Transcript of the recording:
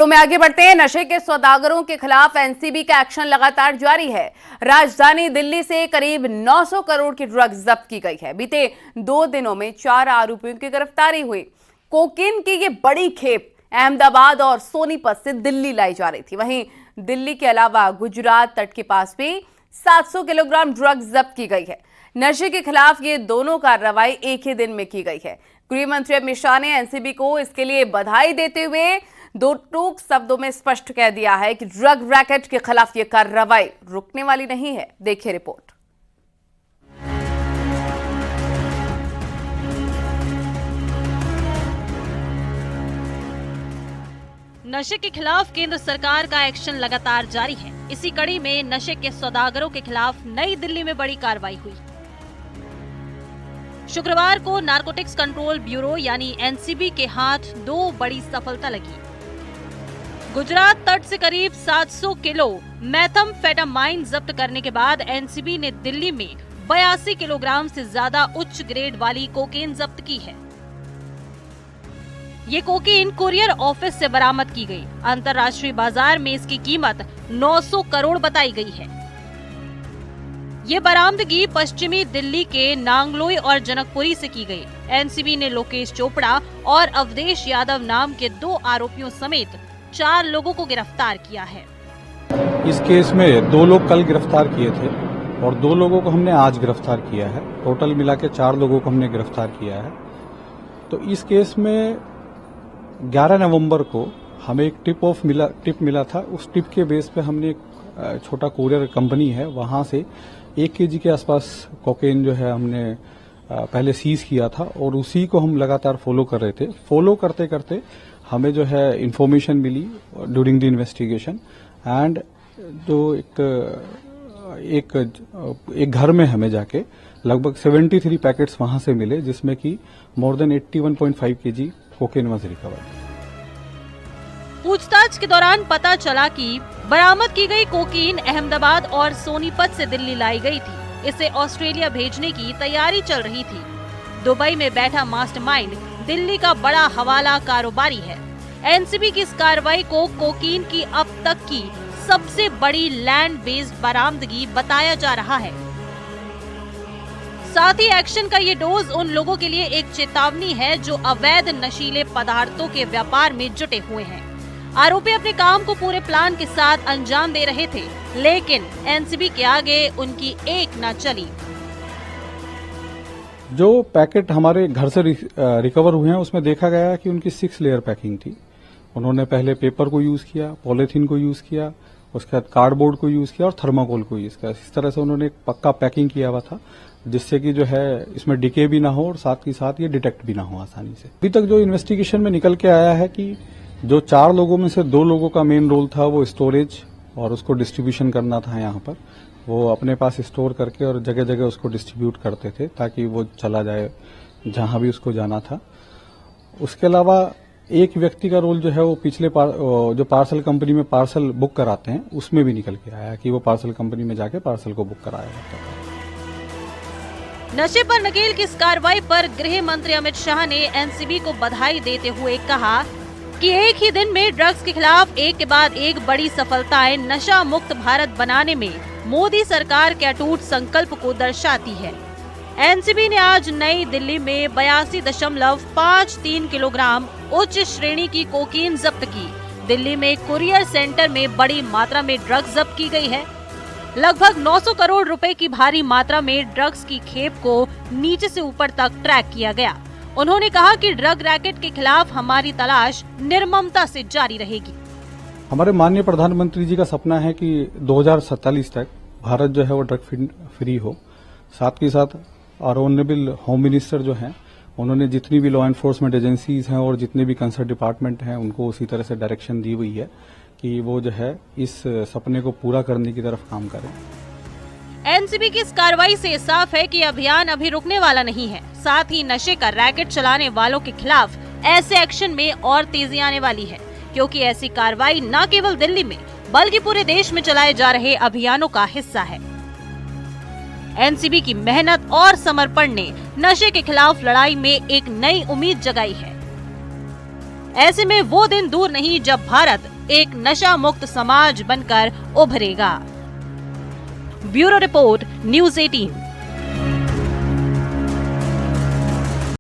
तो में आगे बढ़ते हैं। नशे के सौदागरों के खिलाफ एनसीबी का एक्शन लगातार जारी है। राजधानी दिल्ली से करीब 900 करोड़ की ड्रग्स जब्त की गई है। बीते 2 दिनों में 4 आरोपियों की गिरफ्तारी हुई। कोकीन की ये बड़ी खेप अहमदाबाद और सोनीपत से दिल्ली लाई जा रही थी। वहीं दिल्ली के अलावा गुजरात तट के पास भी 700 किलोग्राम ड्रग्स जब्त की गई है। नशे के खिलाफ ये दोनों कार्रवाई एक ही दिन में की गई है। गृह मंत्री अमित शाह ने एनसीबी को इसके लिए बधाई देते हुए दो टूक शब्दों में स्पष्ट कह दिया है कि ड्रग रैकेट के खिलाफ यह कार्रवाई रुकने वाली नहीं है। देखिए रिपोर्ट। नशे के खिलाफ केंद्र सरकार का एक्शन लगातार जारी है। इसी कड़ी में नशे के सौदागरों के खिलाफ नई दिल्ली में बड़ी कार्रवाई हुई। शुक्रवार को नारकोटिक्स कंट्रोल ब्यूरो यानी एनसीबी के हाथ 2 बड़ी सफलता लगी। गुजरात तट से करीब 700 किलो मेथाम्फेटामाइन जब्त करने के बाद एनसीबी ने दिल्ली में 82 किलोग्राम से ज्यादा उच्च ग्रेड वाली कोकेन जब्त की है। ये कोकेन कुरियर ऑफिस से बरामद की गई। अंतर्राष्ट्रीय बाजार में इसकी कीमत 900 करोड़ बताई गई है। ये बरामदगी पश्चिमी दिल्ली के नांगलोई और जनकपुरी से की गई। एनसीबी ने लोकेश चोपड़ा और अवधेश यादव नाम के 2 आरोपियों समेत 4 लोगों को गिरफ्तार किया है। इस केस में 2 लोग कल गिरफ्तार किए थे और 2 लोगों को हमने आज गिरफ्तार किया है। टोटल मिला के 4 लोगों को हमने गिरफ्तार किया है। तो इस केस में 11 नवंबर को हमें एक टिप मिला था। उस टिप के बेस पे हमने एक छोटा कुरियर कंपनी है, वहां से 1 केजी के आसपास कोकेन जो है हमने पहले सीज किया था और उसी को हम लगातार फॉलो कर रहे थे। फॉलो करते करते हमें जो है इंफॉर्मेशन मिली ड्यूरिंग द इन्वेस्टिगेशन एंड जो एक घर में हमें जाके लगभग 73 पैकेट्स वहां से मिले, जिसमें कि more than 81.5 KG cocaine was recovered. पूछताछ के दौरान पता चला कि बरामद की गई कोकीन अहमदाबाद और सोनीपत से दिल्ली लाई गई थी। इसे ऑस्ट्रेलिया भेजने की तैयारी चल रही थी। दुबई में बैठा मास्टरमाइंड दिल्ली का बड़ा हवाला कारोबारी है। एनसीबी की इस कार्रवाई को कोकीन की अब तक की सबसे बड़ी लैंड बेस्ड बरामदगी बताया जा रहा है। साथ ही एक्शन का ये डोज उन लोगों के लिए एक चेतावनी है जो अवैध नशीले पदार्थों के व्यापार में जुटे हुए हैं। आरोपी अपने काम को पूरे प्लान के साथ अंजाम दे रहे थे, लेकिन एनसीबी के आगे उनकी एक न चली। जो पैकेट हमारे घर से रिकवर हुए हैं उसमें देखा गया कि उनकी 6 लेयर पैकिंग थी। उन्होंने पहले पेपर को यूज किया, पॉलीथीन को यूज किया, उसके बाद कार्डबोर्ड को यूज किया और थर्माकोल को यूज किया। इस तरह से उन्होंने एक पक्का पैकिंग किया हुआ था, जिससे कि जो है इसमें डिके भी ना हो और साथ ही साथ ये डिटेक्ट भी ना हो आसानी से। अभी तक जो इन्वेस्टिगेशन में निकल के आया है कि जो 4 लोगों में से 2 लोगों का मेन रोल था वो स्टोरेज और उसको डिस्ट्रीब्यूशन करना था। यहाँ पर वो अपने पास स्टोर करके और जगह जगह उसको डिस्ट्रीब्यूट करते थे ताकि वो चला जाए जहां भी उसको जाना था। उसके अलावा एक व्यक्ति का रोल जो है वो पिछले जो पार्सल कंपनी में पार्सल बुक कराते हैं उसमें भी निकल के आया कि वो पार्सल कंपनी में जाके पार्सल को बुक कराया जाता था। नशे पर नकेल की इस कार्रवाई पर गृह मंत्री अमित शाह ने एनसीबी को बधाई देते हुए कहा कि एक ही दिन में ड्रग्स के खिलाफ एक के बाद एक बड़ी सफलताएं नशा मुक्त भारत बनाने में मोदी सरकार के अटूट संकल्प को दर्शाती है। एनसीबी ने आज नई दिल्ली में 82.53 किलोग्राम उच्च श्रेणी की कोकीन जब्त की। दिल्ली में कुरियर सेंटर में बड़ी मात्रा में ड्रग्स जब्त की गई है। लगभग 900 करोड़ रुपए की भारी मात्रा में ड्रग्स की खेप को नीचे से ऊपर तक ट्रैक किया गया। उन्होंने कहा कि ड्रग रैकेट के खिलाफ हमारी तलाश निर्ममता से जारी रहेगी। हमारे माननीय प्रधानमंत्री जी का सपना है कि 2047 तक भारत जो है वो ड्रग फ्री हो। साथ ही साथ ऑनरेबल होम मिनिस्टर जो हैं उन्होंने जितनी भी लॉ एनफोर्समेंट एजेंसीज हैं और जितने भी कंसर्न डिपार्टमेंट हैं उनको उसी तरह से डायरेक्शन दी हुई है कि वो जो है इस सपने को पूरा करने की तरफ काम करें। एनसीबी की इस कार्रवाई से साफ है कि अभियान अभी रुकने वाला नहीं है। साथ ही नशे का रैकेट चलाने वालों के खिलाफ ऐसे एक्शन में और तेजी आने वाली है, क्योंकि ऐसी कार्रवाई न केवल दिल्ली में बल्कि पूरे देश में चलाए जा रहे अभियानों का हिस्सा है। एनसीबी की मेहनत और समर्पण ने नशे के खिलाफ लड़ाई में एक नई उम्मीद जगाई है। ऐसे में वो दिन दूर नहीं जब भारत एक नशा मुक्त समाज बनकर उभरेगा। Bureau report, news 18।